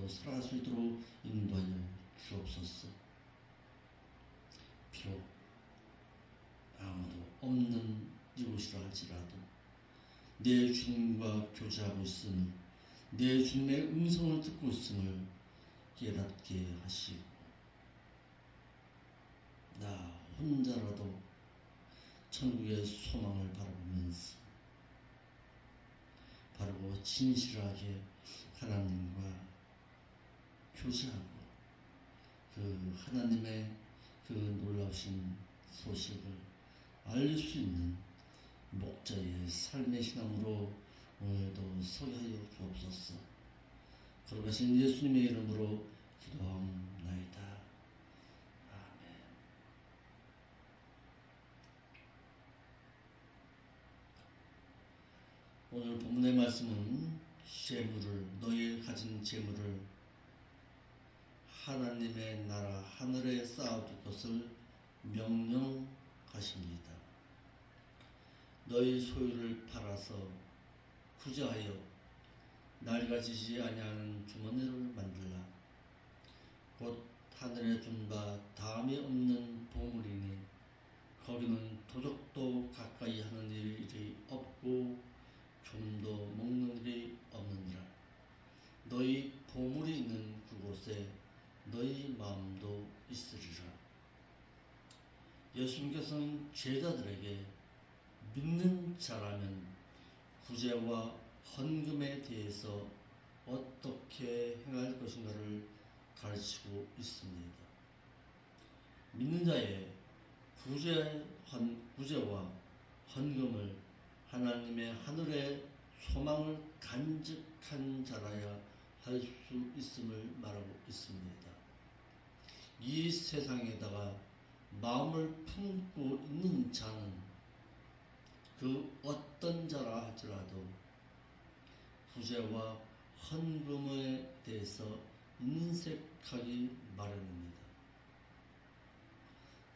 믿음으로 살아갈 수 있도록 인도하여 주옵소서. 비록 아무도 없는 이곳이라 할지라도 내 주님과 교제하고 있음을, 내 주님의 음성을 듣고 있음을 깨닫게 하시고, 나 혼자라도 천국의 소망을 바라보면서 바르고 진실하게 하나님과 교제하고 그 하나님의 그 놀라우신 소식을 알릴 수 있는 목자의 삶의 신앙으로 오늘도 서게 하여 주옵소서. 걸어가신 예수님의 이름으로 기도하옵나이다. 아멘. 오늘 본문의 말씀은 너희 가진 재물을 하나님의 나라 하늘에 쌓아둘 것을 명령하십니다. 너희 소유를 팔아서 후자하여 낡아지지 아니하는 주머니를 만들라. 곧 하늘에 둔 바 다음이 없는 보물이니 거기는 도적도 가까이 하는 일이 없고 좀도 먹는 일이 없느니라. 너희 보물이 있는 그곳에 너희 마음도 있으리라. 예수님께서는 제자들에게 믿는 자라면 구제와 헌금에 대해서 어떻게 행할 것인가를 가르치고 있습니다. 믿는 자의 구제와 헌금을 하나님의 하늘의 소망을 간직한 자라야 할 수 있음을 말하고 있습니다. 이 세상에다가 마음을 품고 있는 자는 그 어떤 자라 할지라도 구제와 헌금에 대해서 인색하기 마련입니다.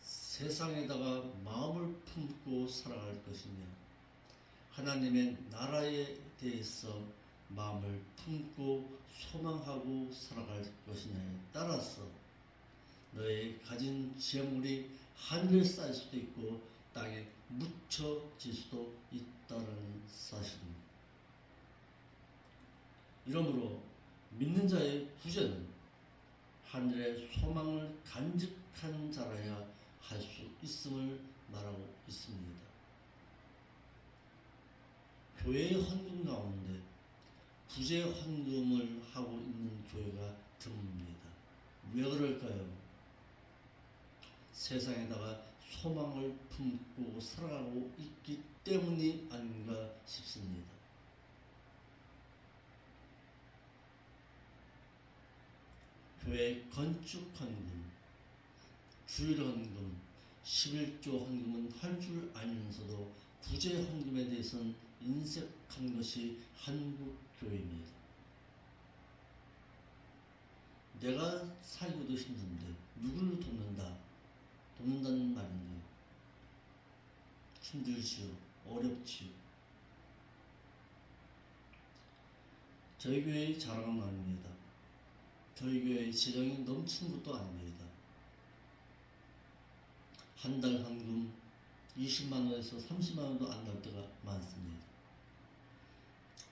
세상에다가 마음을 품고 살아갈 것이며 하나님의 나라에 대해서 마음을 품고 소망하고 살아갈 것이냐에 따라서 너의 가진 재물이 하늘에 쌓일 수도 있고 땅에 묻혀질 수도 있다는 사실입니다. 이러므로 믿는 자의 구제는 하늘의 소망을 간직한 자라야 할 수 있음을 말하고 있습니다. 교회의 헌금 가운데 구제 헌금을 하고 있는 교회가 드뭅니다. 왜 그럴까요? 세상에다가 소망을 품고 살아가고 있기 때문이 아닌가 싶습니다. 교회 건축 헌금, 주일 헌금, 11조 헌금은 할 줄 알면서도 구제 헌금에 대해서는 인색한 것이 한국 교회입니다. 내가 살기도 힘든데 누구를 돕는다는 말인가요? 힘들지요. 어렵지요. 저희 교회의 자랑은 아닙니다. 저희 교회의 재정이 넘치는 것도 아닙니다. 한 달 헌금 20만원에서 30만원도 안 나올 때가 많습니다.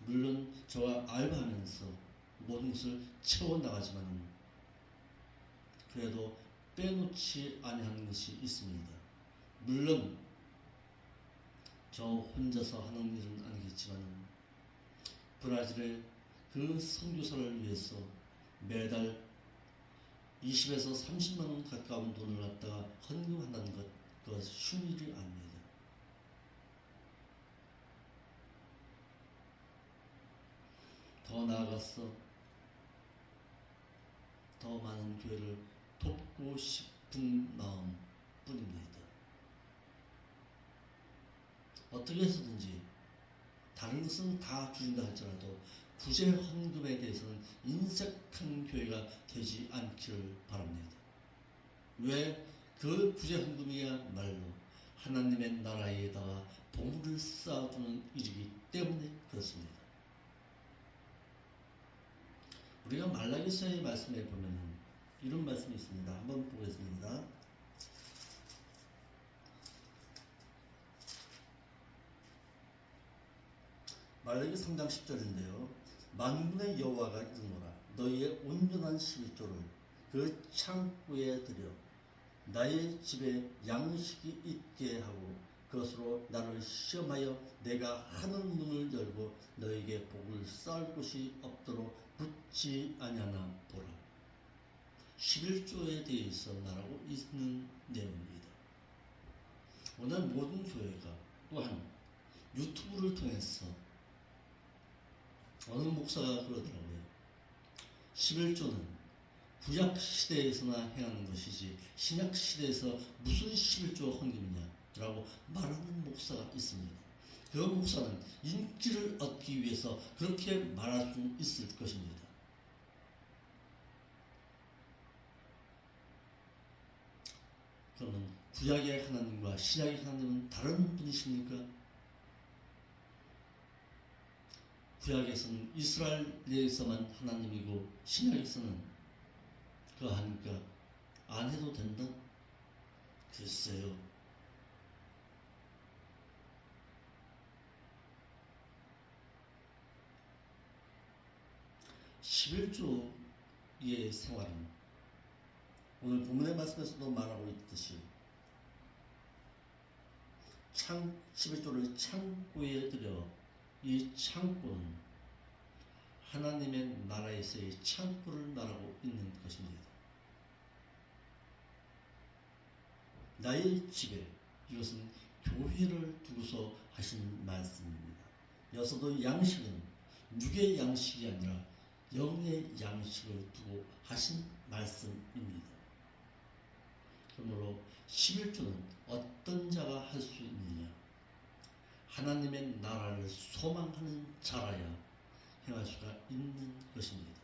물론 저와 알바하면서 모든 것을 채워나가지만 그래도 빼놓지 아니하는 것이 있습니다. 물론 저 혼자서 하는 일은 아니겠지만 브라질의 그 선교사를 위해서 매달 20에서 30만원 가까운 돈을 갖다가 헌금한다는 것, 그것은 쉬운 일이 아닙니다. 더 나아가서 더 많은 교회를 돕고 싶은 마음뿐입니다. 어떻게 해서든지 다른 것은 다 줄인다 할지라도 구제 헌금에 대해서는 인색한 교회가 되지 않기를 바랍니다. 왜? 그 구제 헌금이야말로 하나님의 나라에다가 보물을 쌓아두는 일이기 때문에 그렇습니다. 우리가 말라기서의 말씀에 보면은 이런 말씀이 있습니다. 한번 보겠습니다. 말라기 3장 10절인데요. 만군의 여호와가 이르노라 너희의 온전한 11조를 그 창고에 들여 나의 집에 양식이 있게 하고 그것으로 나를 시험하여 내가 하늘 문을 열고 너에게 복을 쌓을 곳이 없도록 붙지 아니하나 보라. 11조에 대해서 말하고 있는 내용입니다. 오늘 모든 교회가 또한 유튜브를 통해서 어느 목사가 그러더라고요. 11조는 구약 시대에서나 행하는 것이지 신약 시대에서 무슨 11조 헌금이냐라고 말하는 목사가 있습니다. 그 목사는 인기를 얻기 위해서 그렇게 말할 수 있을 것입니다. 그러면 구약의 하나님과 신약의 하나님은 다른 분이십니까? 구약에서는 이스라엘에서만 하나님이고 신약에서는 그하니까 안 해도 된다? 글쎄요. (11조의) 생활은 오늘 본문의 말씀에서도 말하고 있듯이 11조를 창고에 들여 이 창고는 하나님의 나라에서의 창고를 말하고 있는 것입니다. 나의 집에, 이것은 교회를 두고서 하신 말씀입니다. 여기서도 양식은 육의 양식이 아니라 영의 양식을 두고 하신 말씀입니다. 그러므로 11조는 어떤 자가 할 수 있느냐? 하나님의 나라를 소망하는 자라야 행할 수가 있는 것입니다.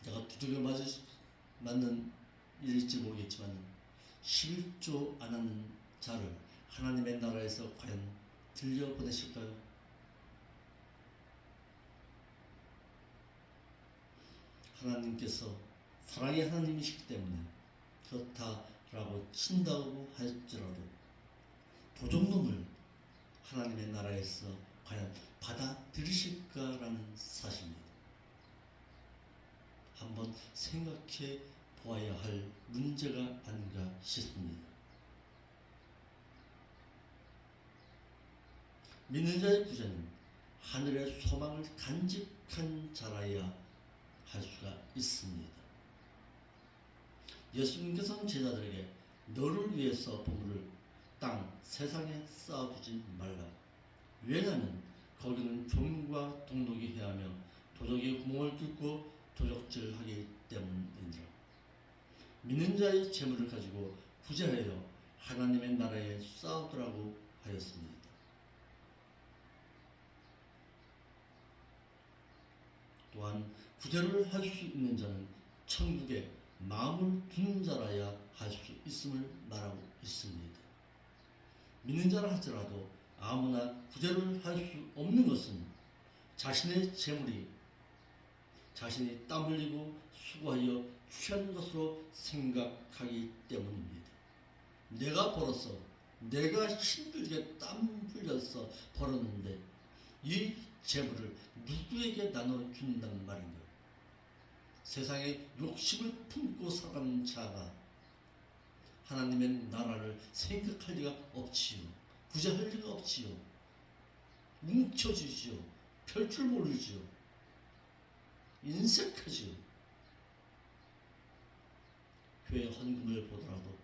내가 두들겨 맞는 일일지 모르겠지만 11조 안 하는 자를 하나님의 나라에서 과연 들려보내실까요? 하나님께서 사랑의 하나님이시기 때문에 그렇다라고 친다고 할지라도 도적놈을 하나님의 나라에서 과연 받아들이실까라는 사실입니다. 한번 생각해 보아야 할 문제가 아닌가 싶습니다. 믿는 자의 구제는 하늘의 소망을 간직한 자라야 할 수가 있습니다. 예수님께서는 제자들에게 너를 위해서 보물을 땅 세상에 쌓아두지 말라. 왜냐하면 거기는 종과 동독이 해하며 도적이 구멍을 뚫고 도적질하기 때문이니라. 믿는 자의 재물을 가지고 구제하여 하나님의 나라에 쌓아두라고 하였습니다. 또한 구제를 할 수 있는 자는 천국에 마음을 두는 자라야 할 수 있음을 말하고 있습니다. 믿는 자라 할지라도 아무나 구제를 할 수 없는 것은 자신의 재물이 자신이 땀 흘리고 수고하여 취한 것으로 생각하기 때문입니다. 내가 벌어서 내가 힘들게 땀 흘려서 벌었는데 이 재물을 누구에게 나눠준단 말인가? 세상에 욕심을 품고 살아가는 자가 하나님의 나라를 생각할 리가 없지요. 구제할 리가 없지요. 뭉쳐지지요. 펼 줄 모르지요. 인색하지요. 교회 헌금을 보더라도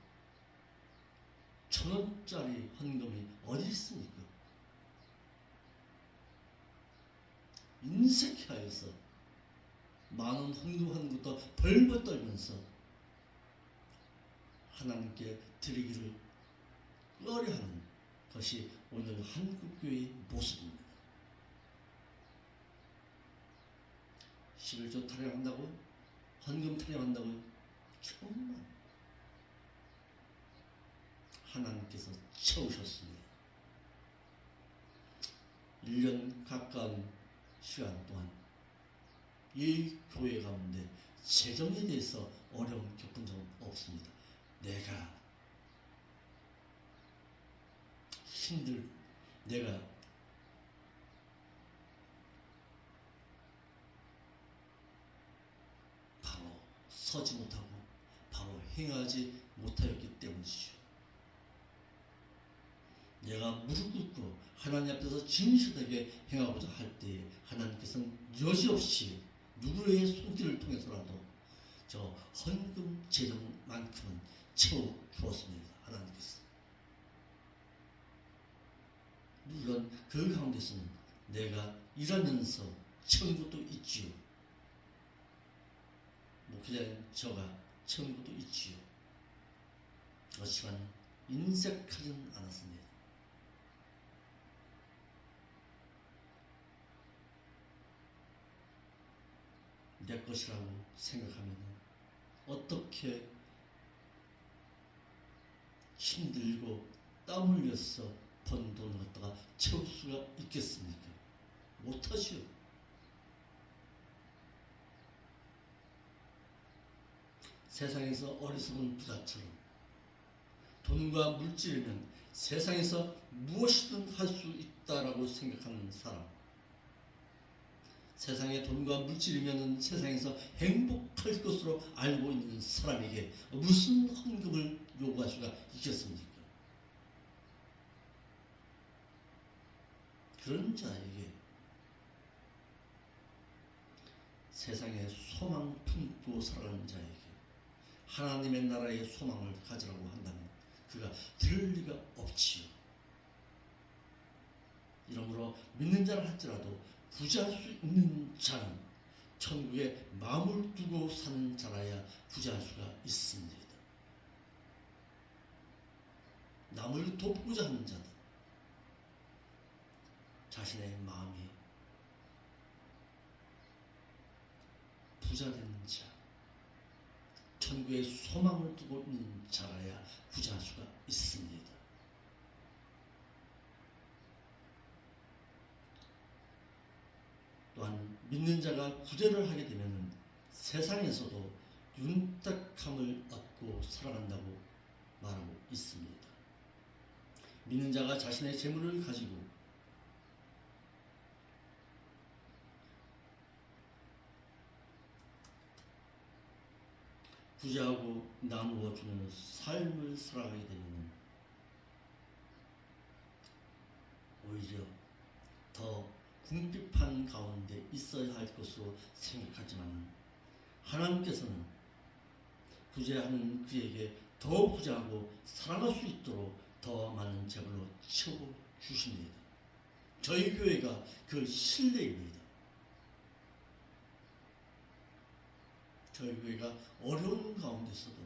1,000원짜리 헌금이 어디 있습니까? 인색하여서 만원 헌금하는 것도 벌벌 떨면서 하나님께 드리기를 꺼려하는 것이 오늘 한국교회의 모습입니다. 11조 타령한다고요? 헌금 타령한다고요? 정말 하나님께서 채우셨습니다. 1년 가까운 시간 동안 이 교회 가운데 재정에 대해서 어려움 겪은 적은 없습니다. 내가 내가 바로 서지 못하고 바로 행하지 못하였기 때문이죠. 내가 무릎 꿇고 하나님 앞에서 진실하게 행하고자 할 때에 하나님께서는 여지없이 누구의 손길을 통해서라도 저 헌금 재정만큼은 채워 주었습니다. 하나님께서. 물론 그 가운데서는 내가 일하면서 채운 것도 있지요. 목회자인 저가 채운 것도 있지요. 그렇지만 인색하지는 않았습니다. 내 것이라고 생각하면 어떻게 힘들고 땀 흘려서 번 돈을 갖다가 채울 수가 있겠습니까? 못하지요. 세상에서 어리석은 부자처럼 돈과 물질이면 세상에서 무엇이든 할 수 있다라고 생각하는 사람, 세상에 돈과 물질이면 세상에서 행복할 것으로 알고 있는 사람에게 무슨 헌금을 요구할 수가 있겠습니까? 그런 자에게 세상에 소망 품고 살아가는 자에게 하나님의 나라의 소망을 가지라고 한다면 그가 들을 리가 없지요. 이러므로 믿는 자를 할지라도 부자할 수 있는 자는 천국에 마음을 두고 사는 자라야 부자할 수가 있습니다. 남을 돕고자 하는 자들, 자신의 마음이 부자되는 자, 천국에 소망을 두고 있는 자라야 부자할 수가 있습니다. 또한 믿는 자가 구제를 하게 되면 세상에서도 윤택함을 얻고 살아간다고 말하고 있습니다. 믿는 자가 자신의 재물을 가지고 구제하고 나누어 주는 삶을 살아가게 되면 오히려 더 궁핍한 가운데 있어야 할 것으로 생각하지만 하나님께서는 구제하는 그에게 더 구제하고 살아갈 수 있도록 더 많은 재물로 채워 주십니다. 저희 교회가 그 신뢰입니다. 저희 교회가 어려운 가운데서도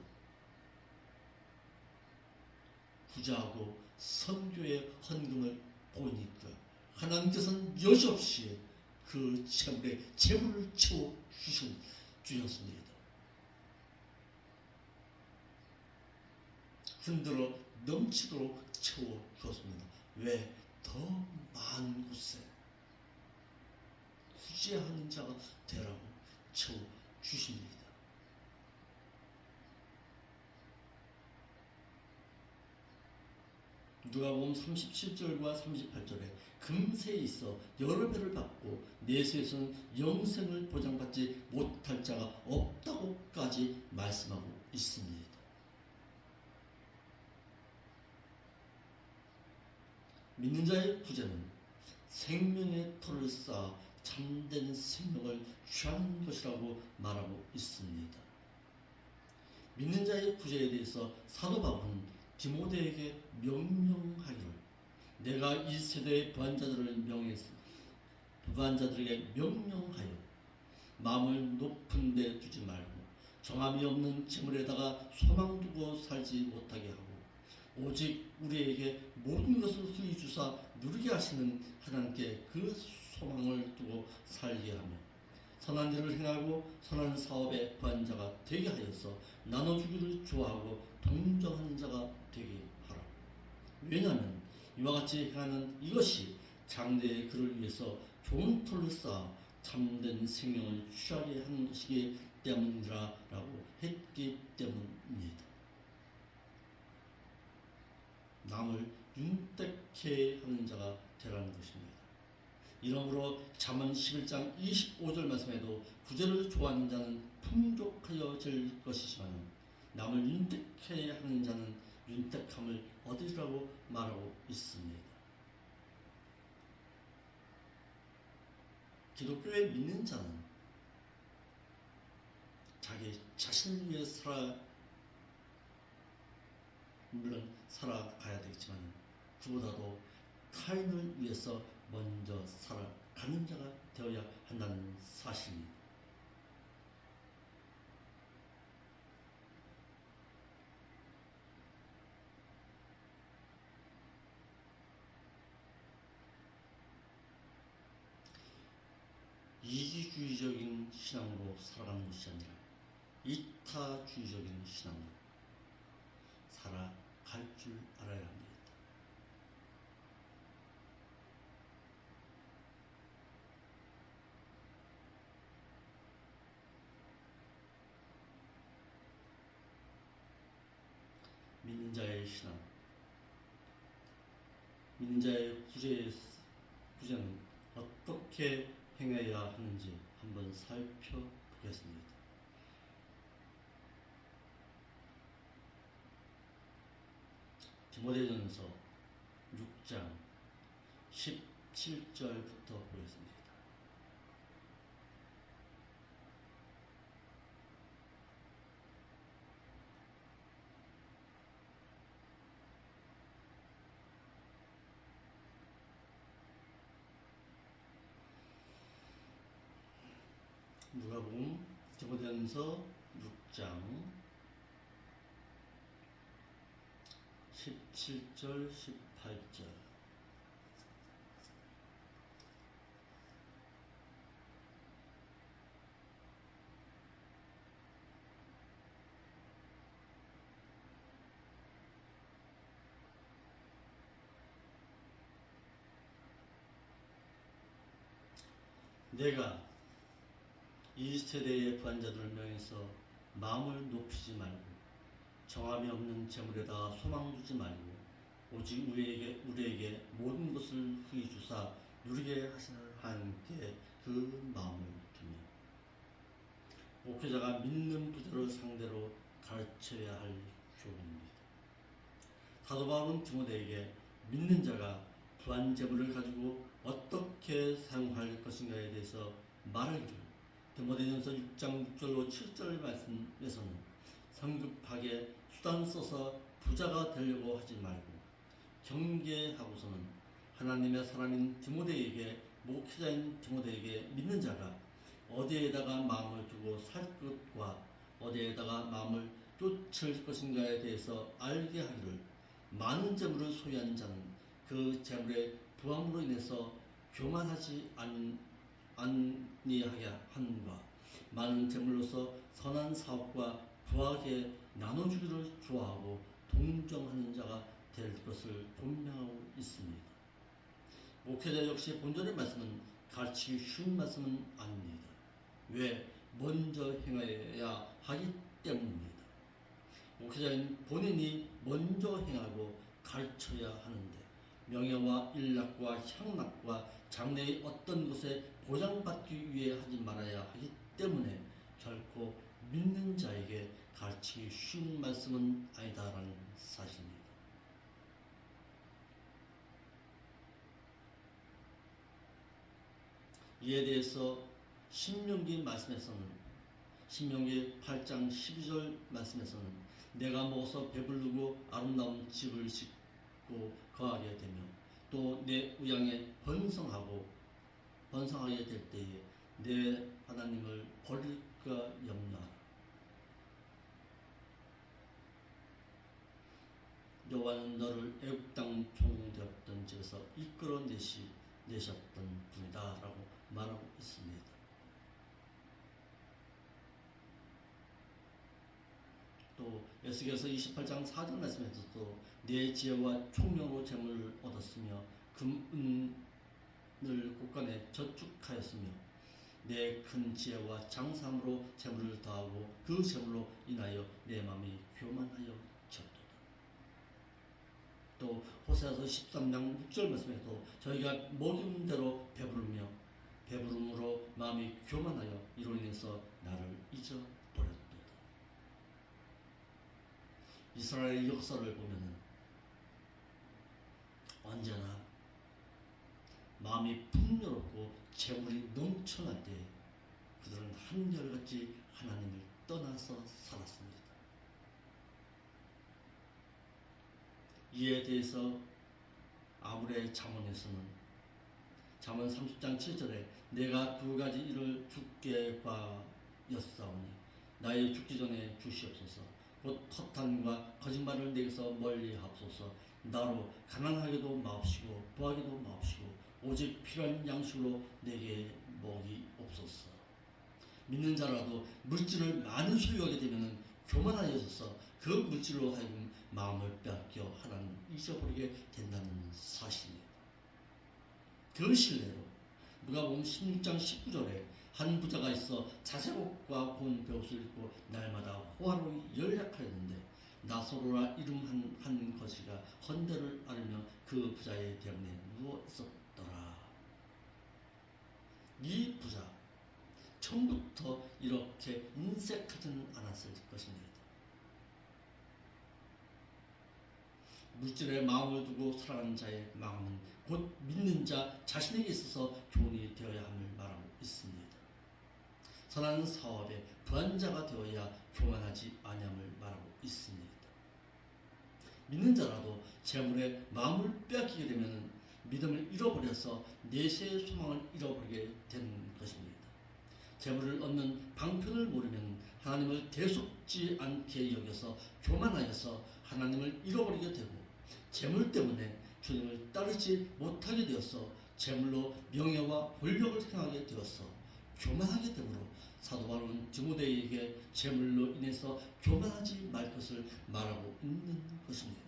구제하고 선교의 헌금을 보이니까 하나님께서는 여지없이 그 재물을 채워 주셨습니다. 흔들어 넘치도록 채워 주었습니다. 왜? 더 많은 곳에 구제하는 자가 되라고 채워 주십니다. 누가복음 37절과 38절에 금세에 있어 여러 배를 받고 내세에서는 영생을 보장받지 못할 자가 없다고까지 말씀하고 있습니다. 믿는 자의 구제는 생명의 터를 쌓아 참된 생명을 취하는 것이라고 말하고 있습니다. 믿는 자의 구제에 대해서 사도 바울은 디모데에게 명령하기를 내가 이 세대의 부한자들에게 명령하여 마음을 높은 데 두지 말고 정함이 없는 재물에다가 소망 두고 살지 못하게 하고 오직 우리에게 모든 것을 후히 주사 누리게 하시는 하나님께 그 소망을 두고 살게 하며 선한 일을 행하고 선한 사업의 부한자가 되게 하여서 나눠주기를 좋아하고 동정하는 자가 되게 하라. 왜냐하면 이와 같이 행하는 이것이 장래의 그를 위해서 좋은 터를 쌓아 참된 생명을 취하게 하는 것이기 때문이라고 했기 때문입니다. 남을 윤택케 하는 자가 되라는 것입니다. 이러므로 잠언 11장 25절 말씀에도 구제를 좋아하는 자는 풍족하여질 것이지만 남을 윤택케 하는 자는 윤택함을 얻으리라고 말하고 있습니다. 기독교에 믿는 자는 자기 자신을 위해 물론 살아가야 되겠지만 그보다도 타인을 위해서 먼저 살아가는 자가 되어야 한다는 사실입니다. 이기주의적인 신앙으로 살아가는 것이 아니라 이타주의적인 신앙으로 살아갈 줄 알아야 합니다. 믿는 자의 신앙, 믿는 자의 구제는 어떻게 행해야 하는지 한번 살펴보겠습니다. 디모데전서 6장 17절부터 보겠습니다. 누가복음 디모데전서 6장 17절 18절 내가 이 세대의 부한자들을 명해서 마음을 높이지 말고 정함이 없는 재물에다가 소망 두지 말고 오직 우리에게 모든 것을 후히 주사 누리게 하시는 하나님께 그 마음을 두며 목회자가 믿는 부자를 상대로 가르쳐야 할 교훈입니다. 사도 바울은 디모데에게 믿는 자가 부한 재물을 가지고 어떻게 사용할 것인가에 대해서 말하기를 디모데전서 6장 6절로 7절 말씀에서는 성급하게 수단 써서 부자가 되려고 하지 말고 경계하고서는 하나님의 사람인 디모데에게 목회자인 디모데에게 믿는 자가 어디에다가 마음을 두고 살 것과 어디에다가 마음을 쫓을 것인가에 대해서 알게 하기를 많은 재물을 소유한 자는 그 재물의 부함으로 인해서 교만하지 아니하게 함과 많은 재물로서 선한 사업과 부하게 나눠주기를 좋아하고 동정하는 자가 될 것을 분명하고 있습니다. 목회자 역시 본절의 말씀은 가르치기 쉬운 말씀은 아닙니다. 왜? 먼저 행하여야 하기 때문입니다. 목회자인 본인이 먼저 행하고 가르쳐야 하는데 명예와 일락과 향락과 장래의 어떤 것에 보장받기 위해 하지 말아야 하기 때문에 결코 믿는 자에게 가르치기 쉬운 말씀은 아니다라는 사실입니다. 이에 대해서 신명기 말씀에서는 신명기 8장 12절 말씀에서는 내가 먹어서 배부르고 아름다운 집을 짓고 거하게 되며 또 내 우양에 번성하게 될 때에 내 하나님을 버릴까 염려하라. 여호와는 너를 애굽 땅 종되었던 집에서 이끌어 내셨던 분이다라고 말하고 있습니다. 또 에스겔서 28장 4절 말씀에서도 내 지혜와 총명으로 재물을 얻었으며 금, 은, 곳간에 저축하였으며 내 큰 지혜와 장삼으로 재물을 더하고 그 재물로 인하여 내 마음이 교만하여 졌도다. 또 호세아서 13장 6절 말씀에도 저희가 먹은 대로 배부르며 배부름으로 마음이 교만하여 이로 인해서 나를 잊어버렸도다. 이스라엘의 역사를 보면은 언제나 마음이 풍요롭고 재물이 넘쳐날 때 그들은 한결같이 하나님을 떠나서 살았습니다. 이에 대해서 아브레 잠언에서는 잠언 30장 7절에 내가 두 가지 일을 주께 과였사오니 나의 죽기 전에 주시옵소서. 곧 허탄과 거짓말을 내게서 멀리 하옵소서. 나로 가난하게도 마옵시고 부하게도 마옵시고 오직 필요한 양식으로 내게 먹이 없소서. 믿는 자라도 물질을 많이 소유하게 되면 교만하여져서 그 물질로 하여금 마음을 빼앗겨 하나님 잊어버리게 된다는 사실입니다. 그 신뢰로 누가복음 16장 19절에 한 부자가 있어 자색옷과 고운 베옷을 입고 날마다 호화로이 연락하였는데 나사로라 이름 한 거지가 헌대를 앓으며 그 부자의 병에 누워 있었더라. 이 부자 처음부터 이렇게 인색하지는 않았을 것입니다. 물질에 마음을 두고 살아가는 자의 마음은 곧 믿는 자 자신에게 있어서 교훈이 되어야 함을 말하고 있습니다. 선한 사업에 부한자가 되어야 교만하지 아니함을 말하고 있습니다. 믿는 자라도 재물에 마음을 빼앗기게 되면 믿음을 잃어버려서 내세의 소망을 잃어버리게 되는 것입니다. 재물을 얻는 방편을 모르면 하나님을 대속지 않게 여겨서 교만하여서 하나님을 잃어버리게 되고 재물 때문에 주님을 따르지 못하게 되어서 재물로 명예와 권력을 행하게 되어서 교만하게 되므로 사도 바울은 디모데에게 재물로 인해서 교만하지 말 것을 말하고 있는 것입니다.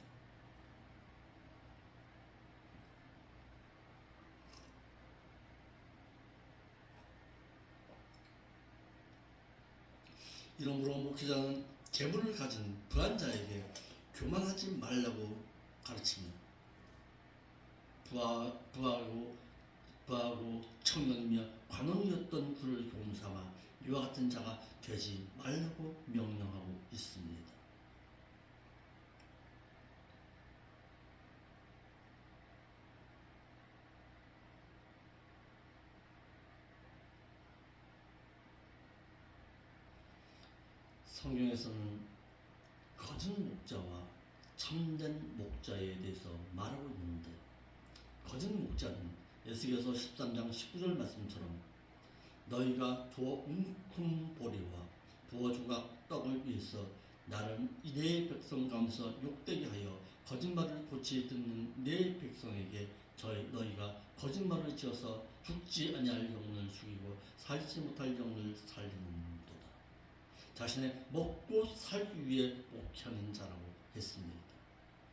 이러므로 목회자는 재물을 가진 부한 자에게 교만하지 말라고 가르치며 부하고 청년이며 관원이었던 그를 교훈삼아 이와 같은 자가 되지 말라고 명령하고 있습니다. 성경에서는 거짓 목자와 참된 목자에 대해서 말하고 있는데 거짓 목자는 에스겔서 13장 19절 말씀처럼 너희가 두어 움큼 보리와 부어 조각 떡을 위해서 나를 내 백성 가운데서 욕되게 하여 거짓말을 고치 듣는 내 백성에게 너희가 거짓말을 지어서 죽지 아니할 영혼을 죽이고 살지 못할 영혼을 살리는도다. 자신의 먹고 살기 위해 목회하는 자라고 했습니다.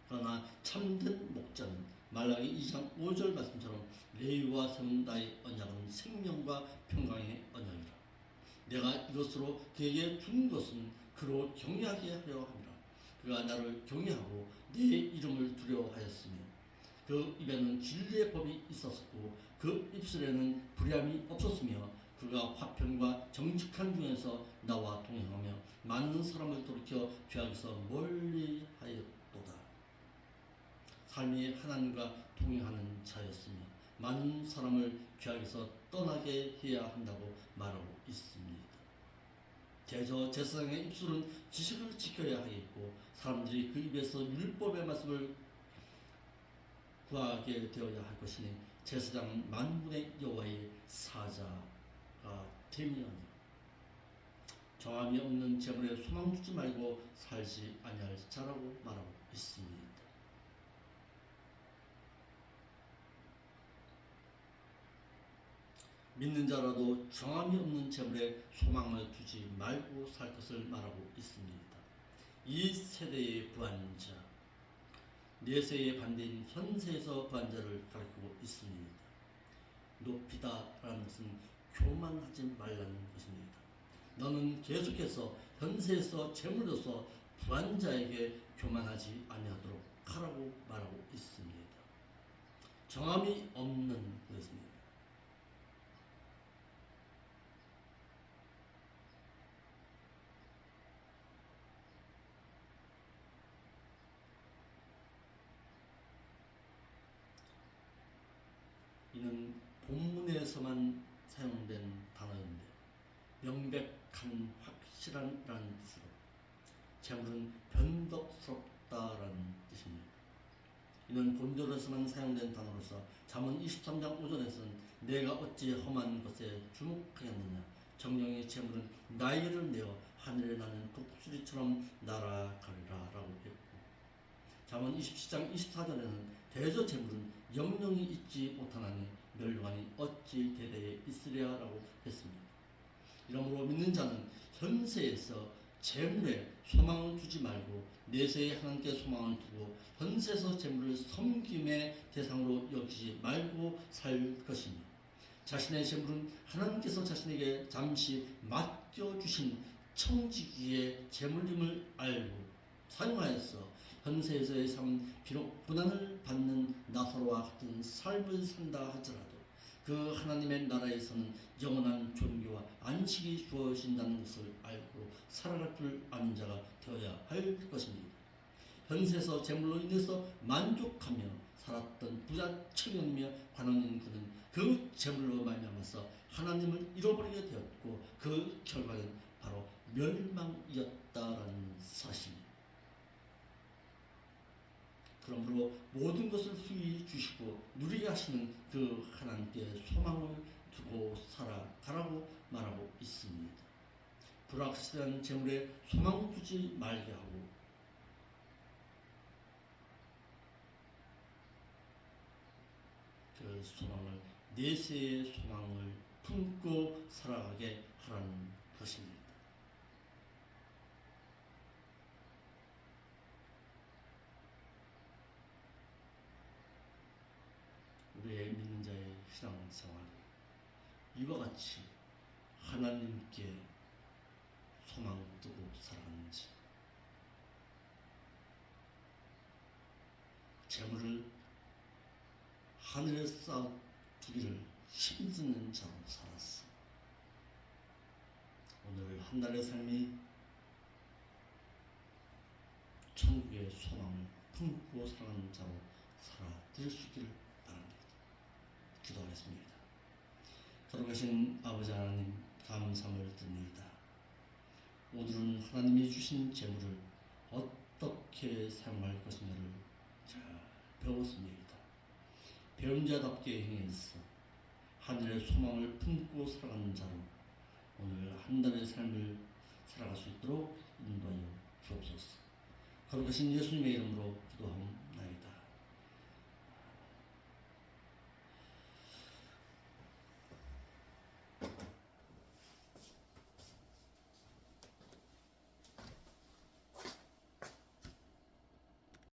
그러나 참된 목자는 말라기 2장 5절 말씀처럼 레위와 세운 나의 언약은 생명과 평강의 언약이라. 내가 이것으로 그에게 준 것은 그로 경외하게 하려 함이라. 그가 나를 경외하고 내 이름을 두려워하였으며 그 입에는 진리의 법이 있었고 그 입술에는 불의함이 없었으며 그가 화평과 정직한 중에서 나와 동행하며 많은 사람을 돌이켜 죄악에서 멀리하였도다. 삶이 하나님과 동행하는 자였으며 많은 사람을 죄악에서 떠나게 해야 한다고 말하고 있습니다. 제사장의 입술은 지식을 지켜야 하겠고 사람들이 그 입에서 율법의 말씀을 구하게 되어야 할 것이니 제사장은 만군의 여호와의 사자가 되며 정함이 없는 재물에 소망 두지 말고 살지 아니할 자라고 말하고 있습니다. 믿는 자라도 정함이 없는 재물에 소망을 두지 말고 살 것을 말하고 있습니다. 이 세대의 부한자, 내세의 반대인 현세에서 부한자를 가리키고 있습니다. 높이다라는 것은 교만하지 말라는 것입니다. 너는 계속해서 현세에서 재물로서 불안자에게 교만하지 아니하도록 하라고 말하고 있습니다. 정함이 없는 것입니다. 이는 본문에서만 사용된 단어인데 명백한 확실한라는 뜻으로 재물은 변덕스럽다라는 뜻입니다. 이는 본절에서만 사용된 단어로서 잠언 23장 5절에서는 내가 어찌 험한 것에 주목하겠느냐 정령의 재물은 나이를 내어 하늘에 나는 독수리처럼 날아가리라 라고 했고 잠언 27장 24절에는 대저 재물은 영영이 있지 못하나니 멸류관이 어찌 대대에 있으랴 라고 했습니다. 이러므로 믿는 자는 현세에서 재물에 소망을 두지 말고 내세에 하나님께 소망을 두고 현세에서 재물을 섬김의 대상으로 여기지 말고 살 것이며 자신의 재물은 하나님께서 자신에게 잠시 맡겨주신 청지기의 재물임을 알고 사용하여서 현세에서의 삶은 비록 고난을 받는 나사로와 같은 삶을 산다 하더라도 그 하나님의 나라에서는 영원한 존귀와 안식이 주어진다는 것을 알고 살아갈 줄 아는 자가 되어야 할 것입니다. 현세에서 재물로 인해서 만족하며 살았던 부자 청년이며 관원인 그는 그 재물로 말미암아서 하나님을 잃어버리게 되었고 그 결과는 바로 멸망이었다라는 사실입니다. 그러므로 모든 것을 후히 주시고 누리게 하시는 그 하나님께 소망을 두고 살아가라고 말하고 있습니다. 불확실한 재물에 소망 두지 말게 하고 그 소망을 내세의 소망을 품고 살아가게 하라는 것입니다. 우리의 믿는 자의 신앙생활이 이와 같이 하나님께 소망을 두고 살아가는지 재물을 하늘에 쌓아두기를 힘쓰는 자로 살았어. 오늘 한 달의 삶이 천국의 소망을 품고 살아가는 자로 살아드릴 수 있기를 바랍니다. 기도하겠습니다. 거룩하신 아버지 하나님 감사를 드립니다. 오늘은 하나님이 주신 재물을 어떻게 사용할 것인가를 잘 배웠습니다. 배운 자답게 행해서 하늘의 소망을 품고 살아가는 자로 오늘 한 달의 삶을 살아갈 수 있도록 인도하여 주옵소서. 거룩하신 예수님의 이름으로 기도하옵나이다.